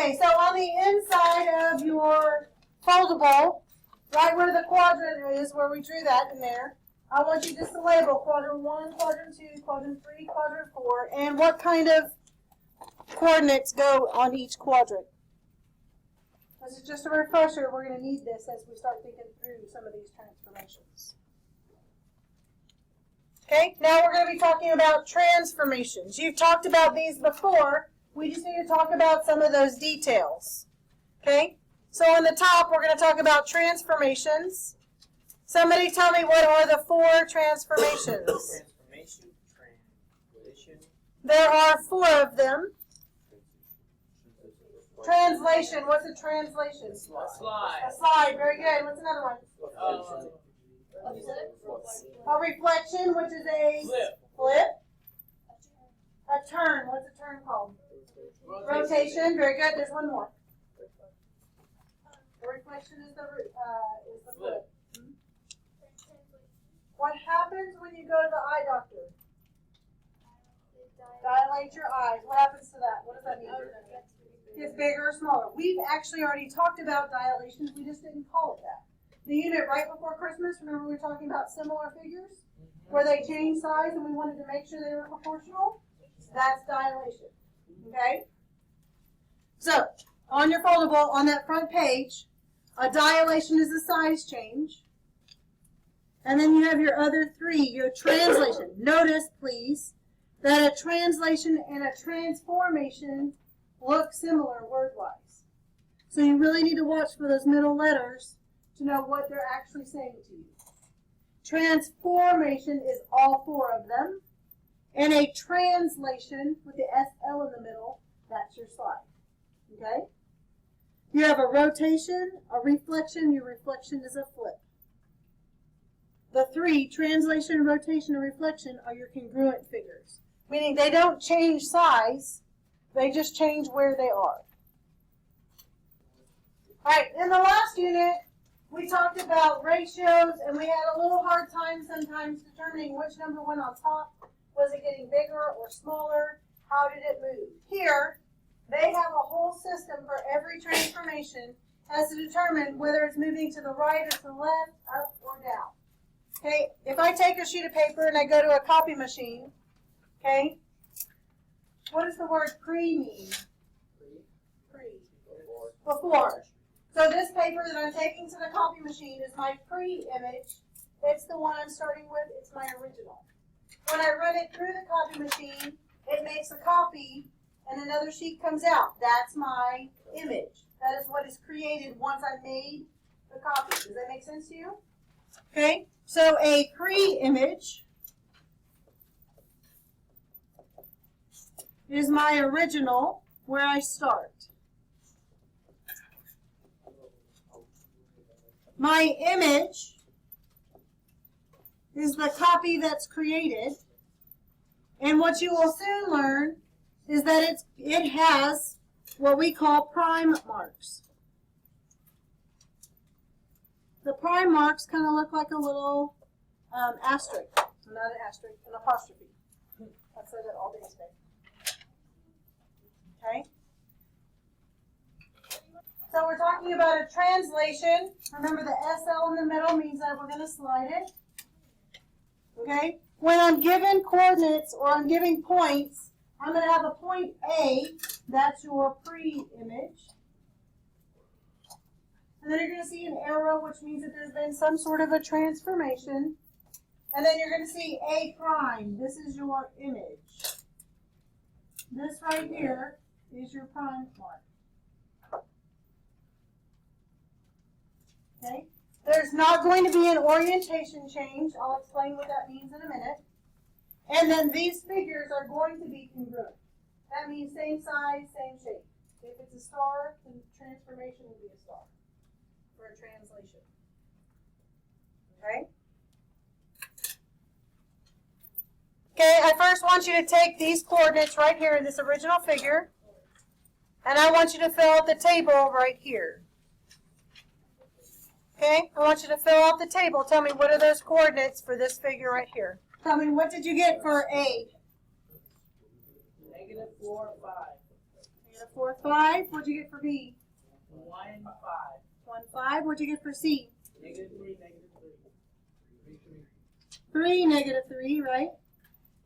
Okay, so on the inside of your foldable, right where the quadrant is, where we drew that in there, I want you just to label quadrant 1, quadrant 2, quadrant 3, quadrant 4, and what kind of coordinates go on each quadrant. This is just a refresher. We're going to need this as we start thinking through some of these transformations. Okay, now we're going to be talking about transformations. You've talked about these before. We just need to talk about some of those details. Okay, so on the top, we're going to talk about transformations. Somebody tell me, what are the 4 transformations? Transformation, translation. There are 4 of them. Translation, what's a translation? A slide. A slide, very good. What's another one? A reflection, which is a flip. A turn, what's a turn called? Rotation, very good. There's one more. The reflection is the flip. What happens when you go to the eye doctor? Dilate your eyes. What happens to that? What does that mean? It's bigger or smaller. We've actually already talked about dilations. We just didn't call it that. The unit right before Christmas, remember we were talking about similar figures? Where they change size and we wanted to make sure they were proportional? That's dilation. Okay? So, on your foldable, on that front page, a dilation is a size change. And then you have your other 3, your translation. Notice, please, that a translation and a transformation look similar word-wise. So you really need to watch for those middle letters to know what they're actually saying to you. Transformation is all 4 of them. And a translation with the SL in the middle, that's your slide. Okay? You have a rotation, a reflection. Your reflection is a flip. The 3, translation, rotation, and reflection, are your congruent figures. Meaning they don't change size, they just change where they are. Alright, in the last unit, we talked about ratios, and we had a little hard time sometimes determining which number went on top. Was it getting bigger or smaller? How did it move? Here, they have a whole system for every transformation as to determine whether it's moving to the right or to the left, up or down. Okay, if I take a sheet of paper and I go to a copy machine, okay, what does the word pre mean? Pre. Before. So this paper that I'm taking to the copy machine is my pre-image. It's the one I'm starting with. It's my original. When I run it through the copy machine, it makes a copy and another sheet comes out. That's my image. That is what is created once I made the copy. Does that make sense to you? Okay, so a pre-image is my original where I start. My image is the copy that's created. And what you will soon learn is that it has what we call prime marks. The prime marks kind of look like a little asterisk. Not an asterisk, an apostrophe. I've said that all day today. Okay? So we're talking about a translation. Remember the SL in the middle means that we're going to slide it. Okay? When I'm given coordinates or I'm giving points, I'm going to have a point A. That's your pre-image. And then you're going to see an arrow, which means that there's been some sort of a transformation. And then you're going to see A prime. This is your image. This right here is your prime mark. Okay? There's not going to be an orientation change. I'll explain what that means in a minute. And then these figures are going to be congruent. That means same size, same shape. If it's a star, the transformation will be a star for a translation. Okay? Okay, I first want you to take these coordinates right here in this original figure, and I want you to fill out the table right here. Okay, I want you to fill out the table. Tell me, what are those coordinates for this figure right here? Tell me, what did you get for A? -4, 5. 4, 5. What'd you get for B? 1, 5. 1, 5. What'd you get for C? -3, -3. 3, -3, right?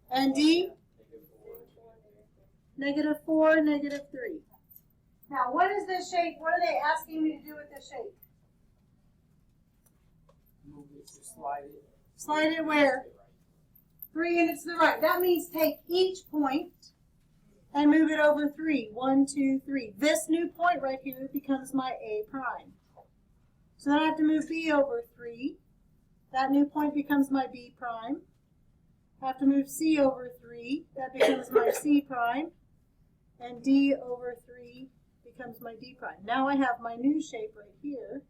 And D? -4, -3. Now, what is this shape? What are they asking me to do with this shape? Move it, just slide it. Slide it where? 3 and it's to the right. That means take each point and move it over 3. 1, 2, 3. This new point right here becomes my A prime. So then I have to move B over 3. That new point becomes my B prime. I have to move C over 3. That becomes my C prime. And D over 3 becomes my D prime. Now I have my new shape right here.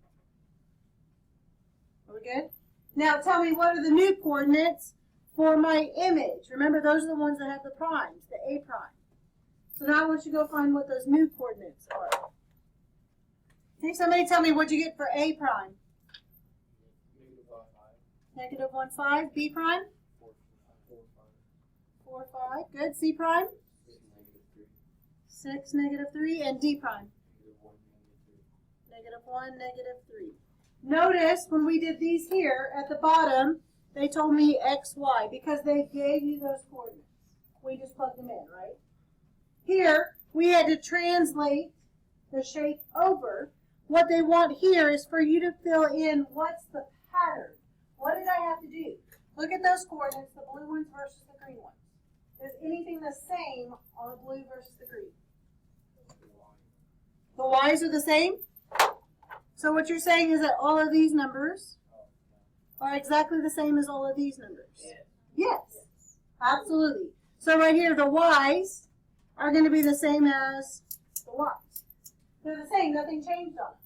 Are we good? Now tell me, what are the new coordinates for my image? Remember, those are the ones that have the primes, the A prime. So now I want you to go find what those new coordinates are. Okay, somebody tell me, what'd you get for A prime? -1, 5. B prime? 4, 5. Good. C prime? 6, -3. And D prime? -1, -3. Notice when we did these here at the bottom, they told me X, Y because they gave you those coordinates. We just plugged them in, right? Here, we had to translate the shape over. What they want here is for you to fill in what's the pattern. What did I have to do? Look at those coordinates, the blue ones versus the green ones. Is anything the same on the blue versus the green? The Y's are the same? So what you're saying is that all of these numbers are exactly the same as all of these numbers? Yes, absolutely. So right here, the Y's are going to be the same as the Y's. They're the same, nothing changed on them.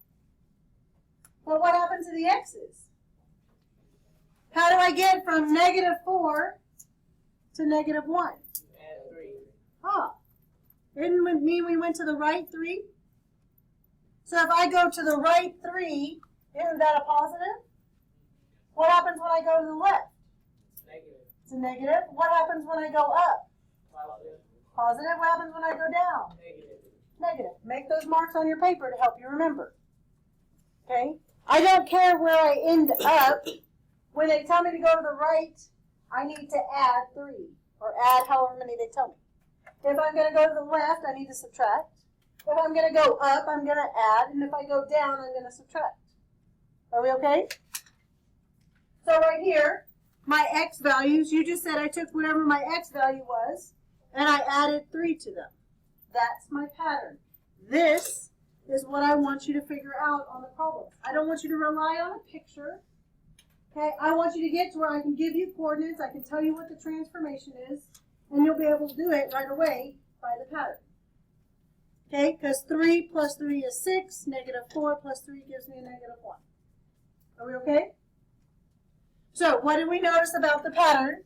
But what happened to the X's? How do I get from -4 to -1? Add 3. Huh. Didn't it mean we went to the right 3? So if I go to the right 3, isn't that a positive? What happens when I go to the left? Negative. It's a negative. What happens when I go up? Positive. Positive. What happens when I go down? Negative. Negative. Make those marks on your paper to help you remember. Okay? I don't care where I end up. When they tell me to go to the right, I need to add 3, or add however many they tell me. If I'm going to go to the left, I need to subtract. If I'm going to go up, I'm going to add, and if I go down, I'm going to subtract. Are we okay? So right here, my X values, you just said I took whatever my X value was, and I added 3 to them. That's my pattern. This is what I want you to figure out on the problem. I don't want you to rely on a picture. Okay, I want you to get to where I can give you coordinates, I can tell you what the transformation is, and you'll be able to do it right away by the pattern. Okay, because 3 plus 3 is 6, -4 plus 3 gives me a -1. Are we okay? So what did we notice about the pattern?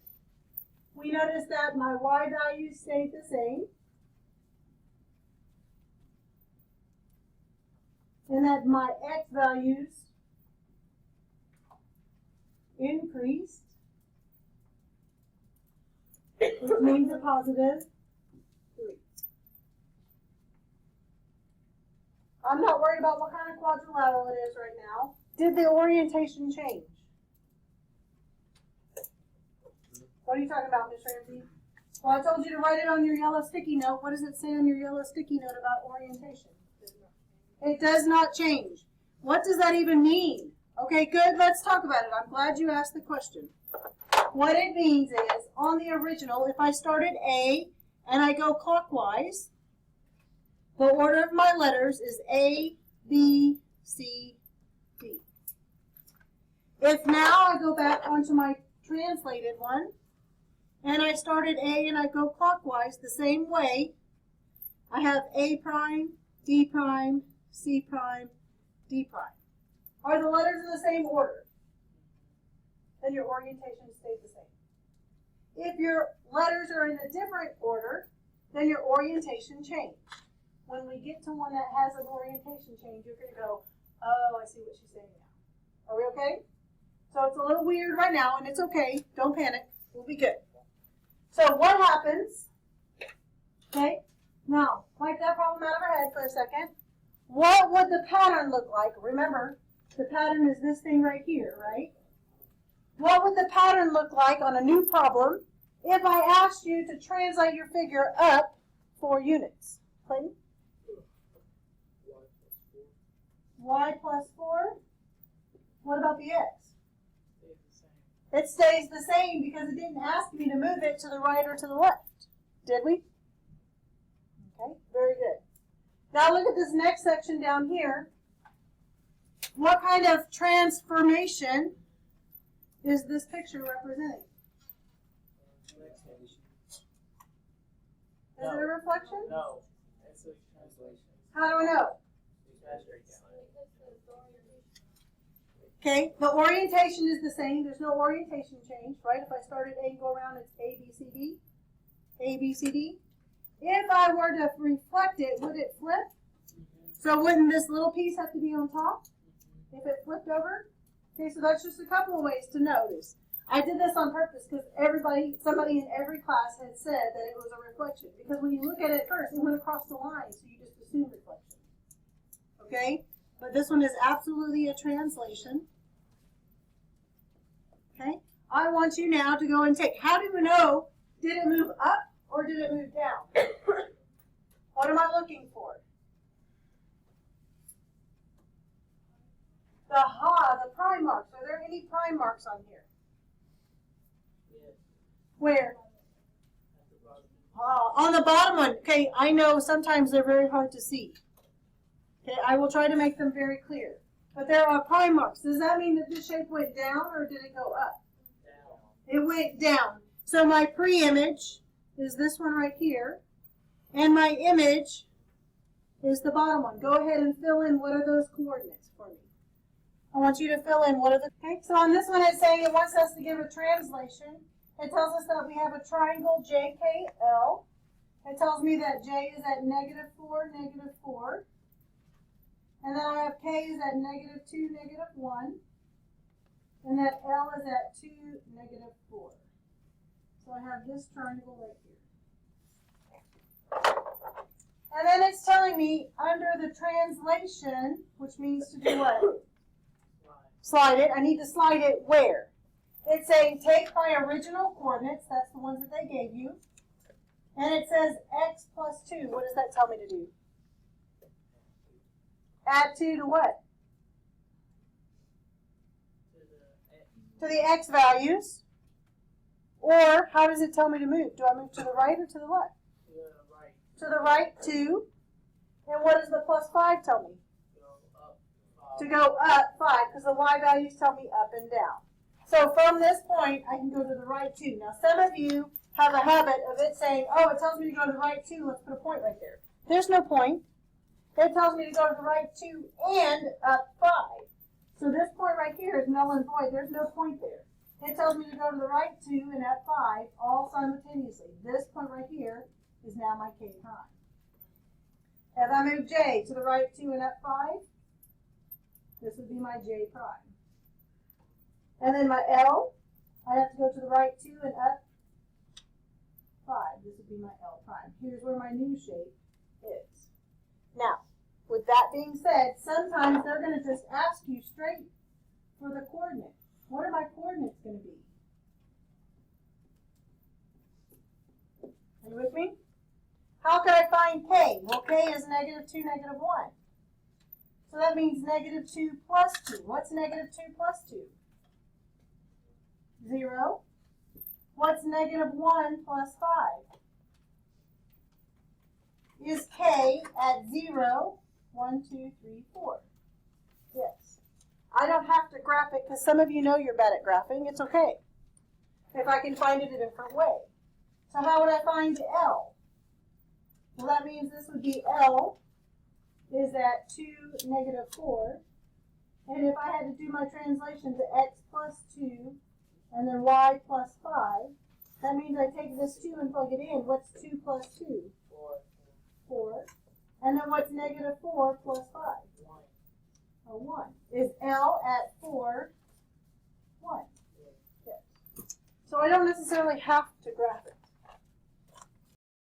We noticed that my Y values stayed the same, and that my X values increased, which means a positive 3. I'm not worried about what kind of quadrilateral it is right now. Did the orientation change? What are you talking about, Miss Ramsey? Well, I told you to write it on your yellow sticky note. What does it say on your yellow sticky note about orientation? It does not change. What does that even mean? Okay, good. Let's talk about it. I'm glad you asked the question. What it means is, on the original, if I start at A and I go clockwise, the order of my letters is A, B, C, D. If now I go back onto my translated one, and I start at A and I go clockwise the same way, I have A prime, D prime, C prime, D prime. Are the letters in the same order? Then your orientation stays the same. If your letters are in a different order, then your orientation changed. When we get to one that has an orientation change, you're going to go, oh, I see what she's saying now. Are we okay? So it's a little weird right now, and it's okay. Don't panic. We'll be good. So what happens? Okay. Now, wipe that problem out of our head for a second. What would the pattern look like? Remember, the pattern is this thing right here, right? What would the pattern look like on a new problem if I asked you to translate your figure up 4 units? Clayton? Y plus 4. What about the x? It stays the same because it didn't ask me to move it to the right or to the left. Did we? Okay, very good. Now look at this next section down here. What kind of transformation is this picture representing? Is it a reflection? No. That's a translation. How do I know? Okay, the orientation is the same. There's no orientation change, right? If I start at A and go around, it's A, B, C, D. A, B, C, D. If I were to reflect it, would it flip? So wouldn't this little piece have to be on top if it flipped over? Okay, so that's just a couple of ways to notice. I did this on purpose because somebody in every class had said that it was a reflection. Because when you look at it first, it went across the line, so you just assume reflection. Okay? But this one is absolutely a translation. Okay? I want you now to go and take, how do we know, did it move up or did it move down? What am I looking for? The prime marks. Are there any prime marks on here? Yes. Where? On the bottom one. Okay, I know sometimes they're very hard to see. Okay, I will try to make them very clear. But there are prime marks. Does that mean that this shape went down or did it go up? Down. It went down. So my pre-image is this one right here. And my image is the bottom one. Go ahead and fill in what are those coordinates for me. I want you to fill in what are the, okay, so on this one it's saying it wants us to give a translation. It tells us that we have a triangle JKL. It tells me that J is at -4, -4. And then I have K is at -2, -1. And that L is at 2, -4. So I have this triangle right here. And then it's telling me under the translation, which means to do what? Slide it. I need to slide it where? It's saying take my original coordinates, that's the ones that they gave you, and it says x plus 2. What does that tell me to do? Add 2 to what? To the x values. Or how does it tell me to move? Do I move to the right or to the left? To the right. To the right 2. And what does the plus 5 tell me? To go up 5, because the y values tell me up and down. So from this point, I can go to the right 2. Now, some of you have a habit of it saying, oh, it tells me to go to the right 2. Let's put a point right there. There's no point. It tells me to go to the right 2 and up 5. So this point right here is null and void. There's no point there. It tells me to go to the right 2 and up 5 all simultaneously. This point right here is now my k prime. If I move j to the right 2 and up 5, this would be my j prime. And then my L, I have to go to the right 2 and up 5. This would be my L prime. Here's where my new shape is. Now, with that being said, sometimes they're going to just ask you straight for the coordinate. What are my coordinates going to be? Are you with me? How can I find k? Well, k is -2, -1. So that means -2 plus 2. What's -2 plus 2? 0. What's -1 plus 5? Is k at 0, 1, 2, 3, 4? Yes. I don't have to graph it because some of you know you're bad at graphing. It's okay if I can find it a different way. So how would I find L? Well, that means this would be L is at 2, -4. And if I had to do my translation to x plus 2 and then y plus 5, that means I take this 2 and plug it in. What's 2 plus 2? 4. And then what's -4 plus 5? 1. A 1. Is L at 4, 1? Yes. So I don't necessarily have to graph it.